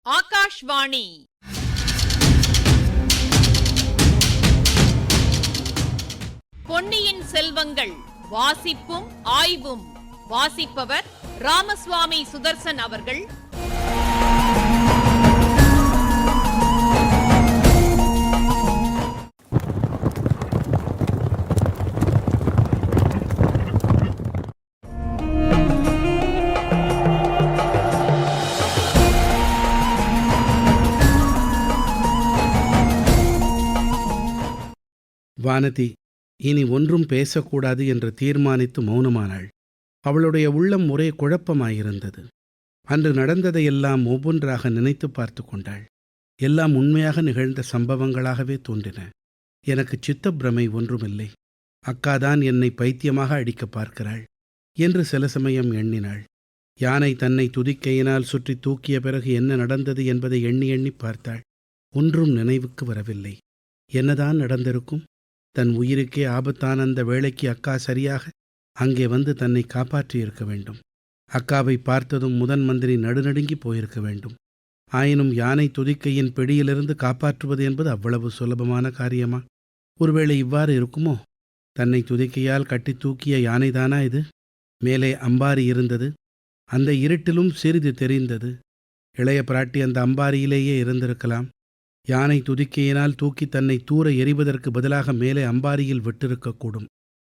ஆகாஷ்வாணி. பொன்னியின் செல்வங்கள் வாசிப்பும் ஆய்வும். வாசிப்பவர் ராமசுவாமி சுதர்சன் அவர்கள். வானதி இனி ஒன்றும் பேசக்கூடாது என்று தீர்மானித்து மௌனமானாள். அவளுடைய உள்ளம் ஒரே குழப்பமாயிருந்தது. அன்று நடந்ததையெல்லாம் ஒவ்வொன்றாக நினைத்து பார்த்து கொண்டாள். எல்லாம் உண்மையாக நிகழ்ந்த சம்பவங்களாகவே தோன்றின. எனக்கு சித்தப்பிரமை ஒன்றுமில்லை. அக்காதான் என்னை பைத்தியமாக அடிக்க பார்க்கிறாள் என்று சில சமயம் எண்ணினாள். யானை தன்னை துதிக்கையினால் சுற்றி தூக்கிய பிறகு என்ன நடந்தது என்பதை எண்ணி எண்ணி பார்த்தாள். ஒன்றும் நினைவுக்கு வரவில்லை. என்னதான் நடந்திருக்கும்? தன் உயிருக்கே ஆபத்தான அந்த வேளைக்கு அக்கா சரியாக அங்கே வந்து தன்னை காப்பாற்றியிருக்க வேண்டும். அக்காவை பார்த்ததும் முதன் மந்திரி நடுநடுங்கி போயிருக்க வேண்டும். ஆயினும் யானை துதிக்கையின் பிடியிலிருந்து காப்பாற்றுவது என்பது அவ்வளவு சுலபமான காரியமா? ஒருவேளை இவ்வாறு இருக்குமோ? தன்னை துதிக்கையால் கட்டி தூக்கிய யானைதானா இது? மேலே அம்பாரி இருந்தது. அந்த இருட்டிலும் சிறிது தெரிந்தது. இளைய பிராட்டி அந்த அம்பாரியிலேயே இருந்திருக்கலாம். யானை துதிக்கையினால் தூக்கி தன்னை தூர எறிவதற்கு பதிலாக மேலே அம்பாரியில் விட்டிருக்கக்கூடும்.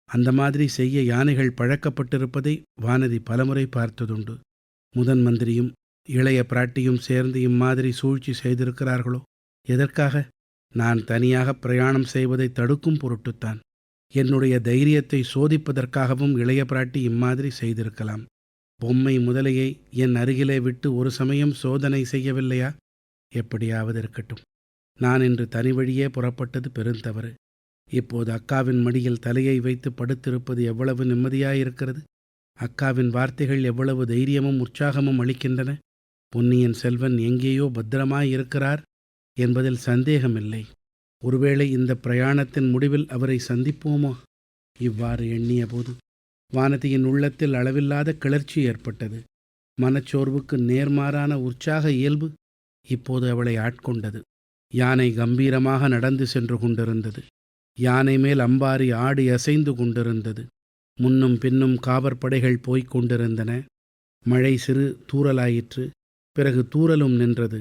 அந்த மாதிரி செய்ய யானைகள் பழக்கப்பட்டிருப்பதை வானதி பலமுறை பார்த்ததுண்டு. முதன் மந்திரியும் இளைய பிராட்டியும் சேர்ந்து இம்மாதிரி சூழ்ச்சி செய்திருக்கிறார்களோ? எதற்காக? நான் தனியாக பிரயாணம் செய்வதை தடுக்கும் பொருட்டுத்தான். என்னுடைய தைரியத்தை சோதிப்பதற்காகவும் இளைய பிராட்டி இம்மாதிரி செய்திருக்கலாம். பொம்மை முதலையை என் அருகிலே விட்டு ஒரு சமயம் சோதனை செய்யவில்லையா? எப்படியாவது இருக்கட்டும். நான் இன்று தனி வழியே புறப்பட்டது பெருந்தவறு. இப்போது அக்காவின் மடியில் தலையை வைத்து படுத்திருப்பது எவ்வளவு நிம்மதியாயிருக்கிறது! அக்காவின் வார்த்தைகள் எவ்வளவு தைரியமும் உற்சாகமும் அளிக்கின்றன! பொன்னியின் செல்வன் எங்கேயோ பத்திரமாயிருக்கிறார் என்பதில் சந்தேகமில்லை. ஒருவேளை இந்த பிரயாணத்தின் முடிவில் அவரை சந்திப்போமோ? இவ்வாறு எண்ணிய போது வானதியின் உள்ளத்தில் அளவில்லாத கிளர்ச்சி ஏற்பட்டது. மனச்சோர்வுக்கு நேர்மாறான உற்சாக இயல்பு இப்போது அவளை ஆட்கொண்டது. யானை கம்பீரமாக நடந்து சென்று கொண்டிருந்தது. யானை மேல் அம்பாரி ஆடி அசைந்து கொண்டிருந்தது. முன்னும் பின்னும் காவற்படைகள் போய்க் கொண்டிருந்தன. மழை சிறு தூறலாயிற்று. பிறகு தூறலும் நின்றது.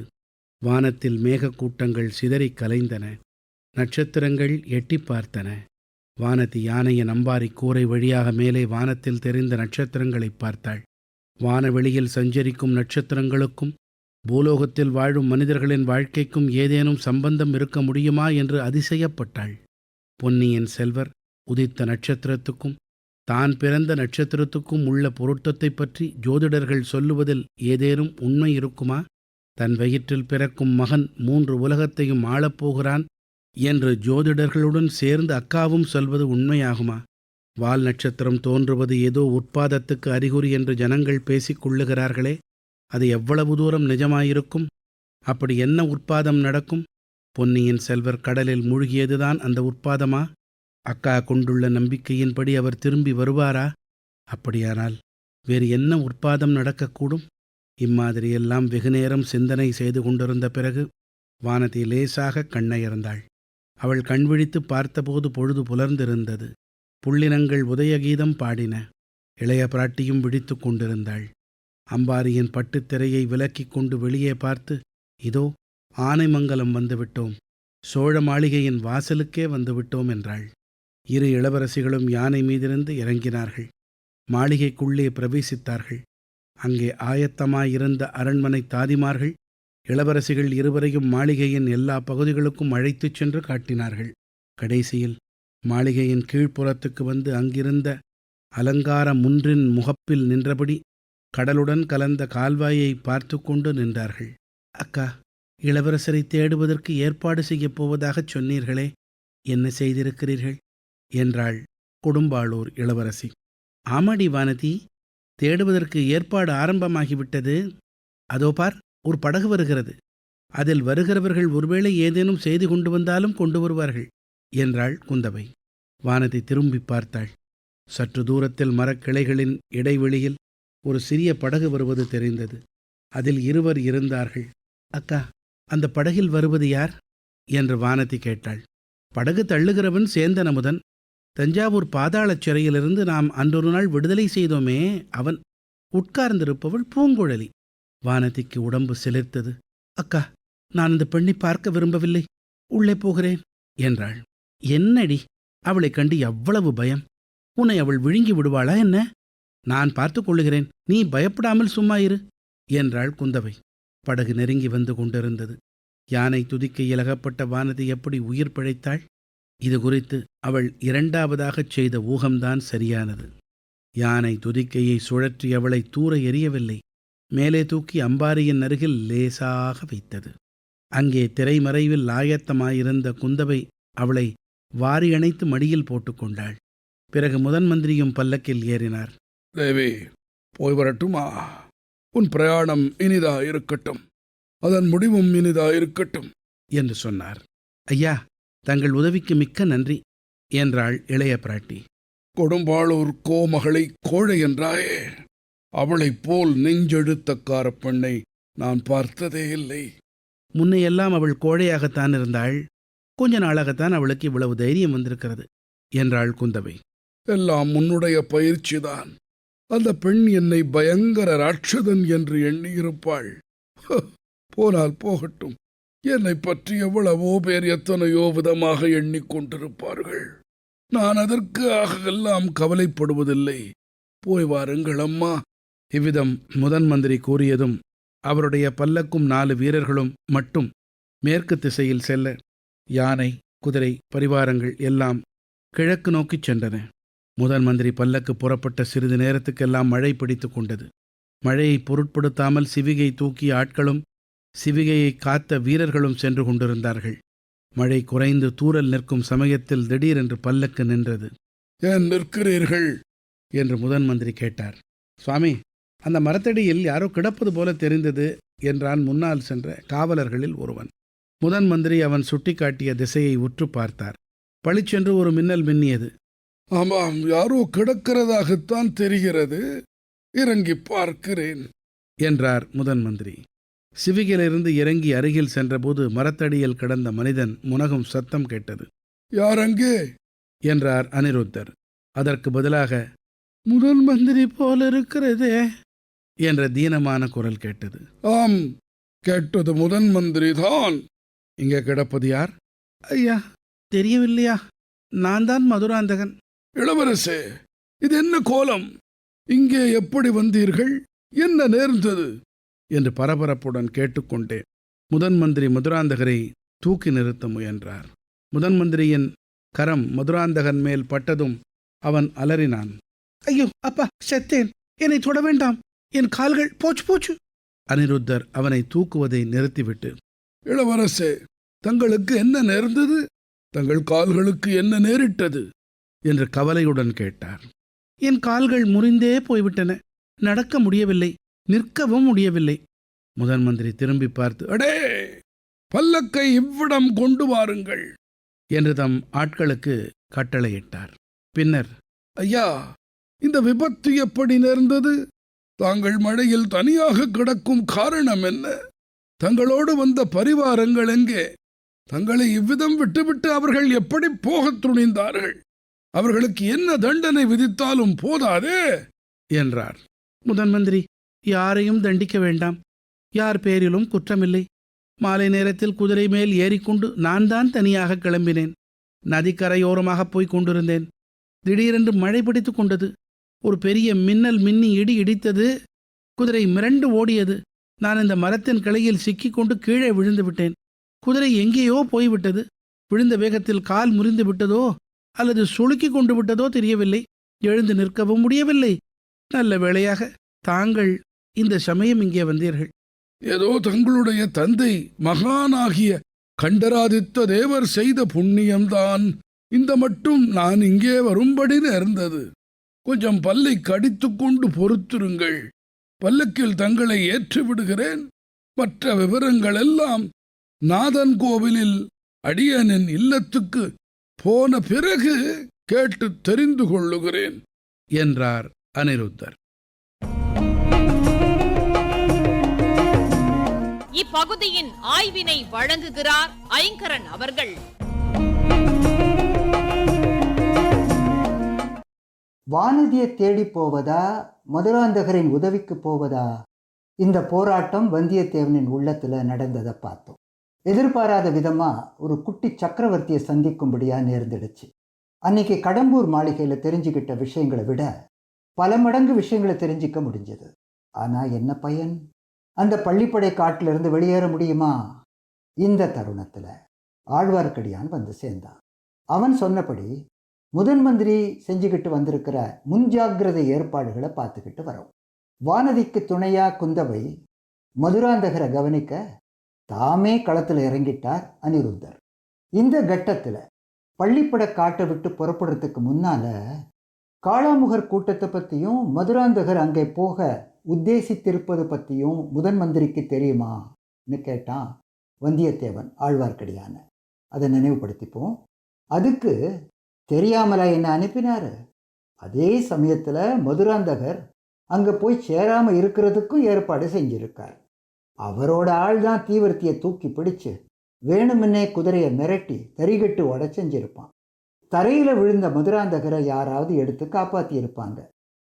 வானத்தில் மேகக்கூட்டங்கள் சிதறிக் கலைந்தன. நட்சத்திரங்கள் எட்டி பார்த்தன. வானதி யானையின் அம்பாரி கூரை வழியாக மேலே வானத்தில் தெரிந்த நட்சத்திரங்களைப் பார்த்தாள். வானவெளியில் சஞ்சரிக்கும் நட்சத்திரங்களுக்கும் பூலோகத்தில் வாழும் மனிதர்களின் வாழ்க்கைக்கும் ஏதேனும் சம்பந்தம் இருக்க முடியுமா என்று அதிசயப்பட்டாள். பொன்னியின் செல்வர் உதித்த நட்சத்திரத்துக்கும் தான் பிறந்த நட்சத்திரத்துக்கும் உள்ள பொருத்தத்தை பற்றி ஜோதிடர்கள் சொல்லுவதில் ஏதேனும் உண்மை இருக்குமா? தன் வயிற்றில் பிறக்கும் மகன் 3 உலகத்தையும் ஆளப்போகிறான் என்று ஜோதிடர்களுடன் சேர்ந்து அக்காவும் சொல்வது உண்மையாகுமா? வால் நட்சத்திரம் தோன்றுவது ஏதோ உற்பாதத்துக்கு அறிகுறி என்று ஜனங்கள் பேசிக் கொள்ளுகிறார்களே, அது எவ்வளவு தூரம் நிஜமாயிருக்கும்? அப்படி என்ன உற்பாதம் நடக்கும்? பொன்னியின் செல்வர் கடலில் மூழ்கியதுதான் அந்த உற்பாதமா? அக்கா கொண்டுள்ள நம்பிக்கையின்படி அவர் திரும்பி வருவாரா? அப்படியானால் வேறு என்ன உற்பாதம் நடக்கக்கூடும்? இம்மாதிரியெல்லாம் வெகுநேரம் சிந்தனை செய்து கொண்டிருந்த பிறகு வானதி லேசாக கண்ணயர்ந்தாள். அவள் கண்விழித்து பார்த்தபோது பொழுது புலர்ந்திருந்தது. புள்ளினங்கள் உதயகீதம் பாடின. இளைய பிராட்டியும் விழித்து கொண்டிருந்தாள். அம்பாரியின் பட்டுத்திரையை விலக்கிக் கொண்டு வெளியே பார்த்து, இதோ ஆனைமங்கலம் வந்துவிட்டோம், சோழ மாளிகையின் வாசலுக்கே வந்துவிட்டோம் என்றாள். இரு இளவரசிகளும் யானை மீதிருந்து இறங்கினார்கள். மாளிகைக்குள்ளே பிரவேசித்தார்கள். அங்கே ஆயத்தமாயிருந்த அரண்மனை தாதிமார்கள் இளவரசிகள் இருவரையும் மாளிகையின் எல்லா பகுதிகளுக்கும் அழைத்துச் சென்று காட்டினார்கள். கடைசியில் மாளிகையின் கீழ்ப்புறத்துக்கு வந்து அங்கிருந்த அலங்கார முன்றின் முகப்பில் நின்றபடி கடலுடன் கலந்த கால்வாயை பார்த்து கொண்டு நின்றார்கள். அக்கா, இளவரசரை தேடுவதற்கு ஏற்பாடு செய்யப் போவதாகச் சொன்னீர்களே, என்ன செய்திருக்கிறீர்கள் என்றாள் கொடும்பாளூர் இளவரசி. ஆமாடி வானதி, தேடுவதற்கு ஏற்பாடு ஆரம்பமாகிவிட்டது. அதோ பார், ஒரு படகு வருகிறது. அதில் வருகிறவர்கள் ஒருவேளை ஏதேனும் செய்தி கொண்டு வந்தாலும் கொண்டு வருவார்கள் என்றாள் குந்தவை. வானதி திரும்பி பார்த்தாள். சற்று தூரத்தில் மரக்கிளைகளின் இடைவெளியில் ஒரு சிறிய படகு வருவது தெரிந்தது. அதில் இருவர் இருந்தார்கள். அக்கா, அந்த படகில் வருவது யார் என்று வானதி கேட்டாள். படகு தள்ளுகிறவன் சேந்தன் அமுதன். தஞ்சாவூர் பாதாளச் சிறையிலிருந்து நாம் அன்றொரு நாள் விடுதலை செய்தோமே அவன். உட்கார்ந்திருப்பவள் பூங்குழலி. வானதிக்கு உடம்பு சிலிர்த்தது. அக்கா, நான் அந்த பெண்ணை பார்க்க விரும்பவில்லை, உள்ளே போகிறேன் என்றாள். என்னடி, அவளைக் கண்டு எவ்வளவு பயம்! உன்னை அவள் விழுங்கி விடுவாளா என்ன? நான் பார்த்து கொள்ளுகிறேன், நீ பயப்படாமல் சும்மா இரு என்றாள் குந்தவை. படகு நெருங்கி வந்து கொண்டிருந்தது. யானை துதிக்கையில் அகப்பட்ட வானதி எப்படி உயிர் பிழைத்தாள்? இது குறித்து அவள் இரண்டாவதாகச் செய்த ஊகம்தான் சரியானது. யானை துதிக்கையை சுழற்றி அவளை தூர எறியவில்லை, மேலே தூக்கி அம்பாரியின் அருகில் லேசாக வைத்தது. அங்கே திரைமறைவில் ஆயத்தமாயிருந்த குந்தவை அவளை வாரியணைத்து மடியில் போட்டுக்கொண்டாள். பிறகு முதன் மந்திரியும் பல்லக்கில் ஏறினார். தேவி, போய் வரட்டுமா? உன் பிரயாணம் இனிதா இருக்கட்டும், அதன் முடிவும் இனிதா இருக்கட்டும் என்று சொன்னார். ஐயா, தங்கள் உதவிக்கு மிக்க நன்றி என்றாள் இளைய பிராட்டி. கொடும்பாளூர் கோமகளை கோழை என்றாயே, அவளைப் போல் நெஞ்செழுத்தக்கார பெண்ணை நான் பார்த்ததே இல்லை. முன்னையெல்லாம் அவள் கோழையாகத்தான் இருந்தாள், கொஞ்ச நாளாகத்தான் அவளுக்கு இவ்வளவு தைரியம் வந்திருக்கிறது என்றாள் குந்தவை. எல்லாம் உன்னுடைய பயிற்சிதான். அந்த பெண் என்னை பயங்கர ராட்சதன் என்று எண்ணியிருப்பாள். போனால் போகட்டும், என்னை பற்றி எவ்வளவோ பேர் எத்தனையோ விதமாக எண்ணிக்கொண்டிருப்பார்கள். நான் அதற்காக எல்லாம் கவலைப்படுவதில்லை. போய் வாருங்கள் அம்மா. இவ்விதம் முதன் மந்திரி கூறியதும் அவருடைய பல்லக்கும் 4 வீரர்களும் மட்டும் மேற்கு திசையில் செல்ல, யானை, குதிரை, பரிவாரங்கள் எல்லாம் கிழக்கு நோக்கிச் சென்றன. முதன் மந்திரி பல்லக்கு புறப்பட்ட சிறிது நேரத்துக்கெல்லாம் மழை பிடித்து கொண்டது. மழையை பொருட்படுத்தாமல் சிவிகை தூக்கிய ஆட்களும் சிவிகையை காத்த வீரர்களும் சென்று கொண்டிருந்தார்கள். மழை குறைந்து தூறல் நிற்கும் சமயத்தில் திடீரென்று பல்லக்கு நின்றது. ஏன் நிற்கிறீர்கள் என்று முதன் மந்திரி கேட்டார். சுவாமி, அந்த மரத்தடியில் யாரோ கிடப்பது போல தெரிந்தது என்றான் முன்னால் சென்ற காவலர்களில் ஒருவன். முதன் மந்திரி அவன் சுட்டிக்காட்டிய திசையை உற்று பார்த்தார். பளிச்சென்று ஒரு மின்னல் மின்னியது. ஆமாம், யாரோ கிடக்கிறதாகத்தான் தெரிகிறது, இறங்கி பார்க்கிறேன் என்றார் முதன் மந்திரி. சிவிகையிலிருந்து இறங்கி அருகில் சென்றபோது மரத்தடியில் கிடந்த மனிதன் முனகும் சத்தம் கேட்டது. யார் அங்கே என்றார் அனிருத்தர். அதற்கு பதிலாக, முதன் மந்திரி போல இருக்கிறதே என்ற தீனமான குரல் கேட்டது. ஆம், கேட்டது முதன் மந்திரி தான். இங்கே கிடப்பது யார்? ஐயா, தெரியவில்லையா? நான் தான் மதுராந்தகன். இளவரசே, இது என்ன கோலம்? இங்கே எப்படி வந்தீர்கள்? என்ன நேர்ந்தது என்று பரபரப்புடன் கேட்டுக்கொண்டே முதன் மந்திரி மதுராந்தகரை தூக்கி நிறுத்த முயன்றார். முதன் மந்திரியின் கரம் மதுராந்தகன் மேல் பட்டதும் அவன் அலறினான். ஐயோ அப்பா, செத்தேன், என்னை தொட வேண்டாம், என் கால்கள் போச்சு போச்சு. அனிருத்தர் அவனை தூக்குவதை நிறுத்திவிட்டு, இளவரசே, தங்களுக்கு என்ன நேர்ந்தது? தங்கள் கால்களுக்கு என்ன நேரிட்டது என்று கவலையுடன் கேட்டார். என் கால்கள் முறிந்தே போய்விட்டன, நடக்க முடியவில்லை, நிற்கவும் முடியவில்லை. முதன் மந்திரி திரும்பி பார்த்து, அடே, பல்லக்கை இவ்விடம் கொண்டு வாருங்கள் என்று தம் ஆட்களுக்கு கட்டளையிட்டார். பின்னர், ஐயா, இந்த விபத்து எப்படி நேர்ந்தது? தாங்கள் மழையில் தனியாக கிடக்கும் காரணம் என்ன? தங்களோடு வந்த பரிவாரங்கள் எங்கே? தங்களை இவ்விதம் விட்டுவிட்டு அவர்கள் எப்படி போகத் துணிந்தார்கள்? அவர்களுக்கு என்ன தண்டனை விதித்தாலும் போதாதே என்றார். முதன் மந்திரி, யாரையும் தண்டிக்க வேண்டாம், யார் பேரிலும் குற்றமில்லை. மாலை நேரத்தில் குதிரை மேல் ஏறிக்கொண்டு நான் தான் தனியாக கிளம்பினேன். நதிக்கரையோரமாக போய்க் கொண்டிருந்தேன். திடீரென்று மழை பிடித்து கொண்டது. ஒரு பெரிய மின்னல் மின்னி இடி இடித்தது. குதிரை மிரண்டு ஓடியது. நான் இந்த மரத்தின் கிளையில் சிக்கிக்கொண்டு கீழே விழுந்து விட்டேன். குதிரை எங்கேயோ போய்விட்டது. விழுந்த வேகத்தில் கால் முறிந்து விட்டதோ அல்லது சுளுக்கி கொண்டு விட்டதோ தெரியவில்லை. எழுந்து நிற்கவும் முடியவில்லை. நல்ல வேளையாக தாங்கள் இந்த சமயம் இங்கே வந்தீர்கள். ஏதோ தங்களுடைய தந்தை மகானாகிய கண்டராதித்த தேவர் செய்த புண்ணியம்தான் இந்த மட்டும் நான் இங்கே வரும்படி நேர்ந்தது. கொஞ்சம் பல்லை கடித்துக்கொண்டு பொறுத்திருங்கள். பல்லக்கில் தங்களை ஏற்றி விடுகிறேன். மற்ற விவரங்கள் எல்லாம் நாதன் கோவிலில் அடியனின் இல்லத்துக்கு போன பிறகு கேட்டு தெரிந்து கொள்ளுகிறேன் என்றார் அனிருத்தர். இப்பகுதியின் ஆய்வினை வழங்குகிறார் ஐங்கரன் அவர்கள். வானதியை தேடி போவதா, மதுராந்தகரின் உதவிக்கு போவதா? இந்த போராட்டம் வந்தியத்தேவனின் உள்ளத்துல நடந்ததை பார்த்தோம். எதிர்பாராத விதமா ஒரு குட்டி சக்கரவர்த்தியை சந்திக்கும்படியா நேர்ந்துடுச்சு. அன்னைக்கு கடம்பூர் மாளிகையில தெரிஞ்சுக்கிட்ட விஷயங்களை விட பல மடங்கு விஷயங்களை தெரிஞ்சிக்க முடிஞ்சது. ஆனா என்ன பயன்? அந்த பள்ளிப்படை காட்டிலிருந்து வெளியேற முடியுமா? இந்த தருணத்துல ஆழ்வார்க்கடியான் வந்து சேர்ந்தான். அவன் சொன்னபடி முதன் மந்திரி செஞ்சுக்கிட்டு வந்திருக்கிற முன்ஜாகிரதை ஏற்பாடுகளை பார்த்துக்கிட்டு வரோம். வானதிக்கு துணையா குந்தவை மதுராந்தகரை கவனிக்க தாமே களத்தில் இறங்கிட்டார் அனிருத்தர். இந்த கட்டத்தில் பள்ளிப்பட காட்டை விட்டு புறப்படுறதுக்கு முன்னால காளாமுகர் கூட்டத்தை பற்றியும் மதுராந்தகர் அங்கே போக உத்தேசித்திருப்பது பற்றியும் முதன் மந்திரிக்கு தெரியுமான்னு கேட்டான் வந்தியத்தேவன் ஆழ்வார்க்கடியான. அதை நினைவுபடுத்திப்போம். அதுக்கு தெரியாமலா என்ன அனுப்பினாரு? அதே சமயத்தில் மதுராந்தகர் அங்கே போய் சேராமல் இருக்கிறதுக்கும் ஏற்பாடு செஞ்சிருக்கார். அவரோட ஆள் தான் தீவிரத்தியை தூக்கி பிடிச்சு வேணுமுன்னே குதிரையை மிரட்டி தறிகட்டு உடச்செஞ்சிருப்பான். தரையில் விழுந்த மதுராந்தகரை யாராவது எடுத்து காப்பாற்றியிருப்பாங்க.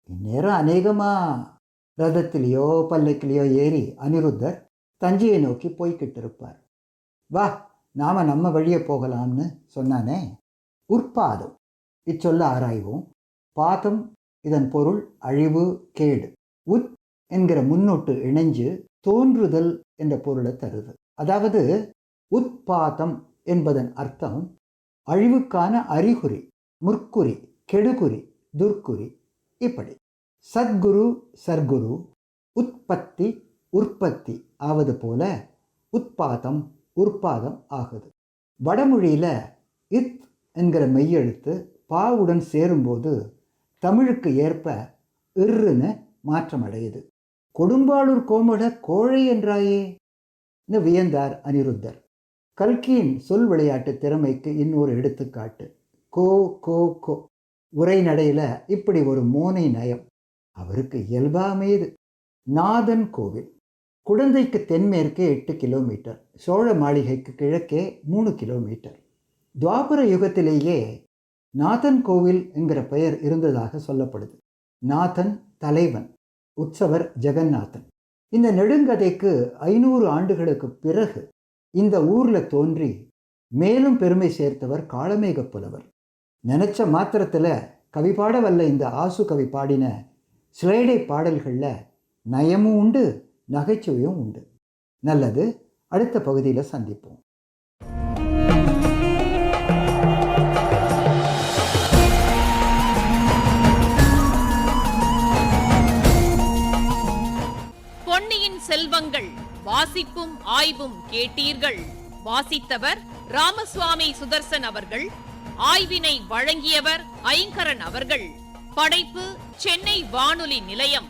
இந்நேரம் அநேகமாக ரதத்திலேயோ பல்லக்கிலேயோ ஏறி அனிருத்தர் தஞ்சையை நோக்கி போய்கிட்டு இருப்பார். வா, நாம நம்ம வழியே போகலாம்னு சொன்னானே. உற்பாதம் இச்சொல்ல ஆராய்வோம். பாதம் இதன் பொருள் அழிவு, கேடு. உத் என்கிற முன்னொட்டு இணைஞ்சு தோன்றுதல் என்ற பொருளை தருது. அதாவது உத்பாதம் என்பதன் அர்த்தம் அழிவுக்கான அறிகுறி, முற்குறி, கெடுகுறி, துர்க்குறி. இப்படி சத்குரு சர்க்குரு, உற்பத்தி உற்பத்தி ஆவது போல உத்பாதம் உற்பாதம் ஆகுது. வடமொழியில் இத் என்கிற மெய்யெழுத்து பாவுடன் சேரும்போது தமிழுக்கு ஏற்ப இர்ன்னு மாற்றம் அடையுது. கொடும்பாளூர் கோமட கோழை என்றாயே வியந்தார் அனிருத்தர். கல்கியின் சொல் விளையாட்டு திறமைக்கு இன்னொரு எடுத்துக்காட்டு கோ கோ கோ. உரைநடையில் இப்படி ஒரு மோனை நயம் அவருக்கு இயல்பாமையது. நாதன் கோவில் குடந்தைக்கு தென்மேற்கே 8 கிலோமீட்டர், சோழ மாளிகைக்கு கிழக்கே 3 கிலோமீட்டர். துவாபர யுகத்திலேயே நாதன் கோவில் என்கிற பெயர் இருந்ததாக சொல்லப்படுது. நாதன் தலைவன், உற்சவர் ஜெகநாதன். இந்த நெடுங்கதைக்கு 500 ஆண்டுகளுக்கு பிறகு இந்த ஊர்ல தோன்றி மேலும் பெருமை சேர்த்தவர் காளமேக புலவர். நினைச்ச மாத்திரத்தில் கவி பாட வல்ல இந்த ஆசு கவி பாடின சிலேடை பாடல்களில் நயமும் உண்டு, நகைச்சுவையும் உண்டு. நல்லது, அடுத்த பகுதியில் சந்திப்போம். பொன்னியின் செல்வங்கள் வாசிப்பும் ஆய்வும் கேட்டீர்கள். வாசித்தவர் ராமசுவாமி சுதர்சன் அவர்கள். ஆய்வினை வழங்கியவர் ஐங்கரன் அவர்கள். படைப்பு சென்னை வானொலி நிலையம்.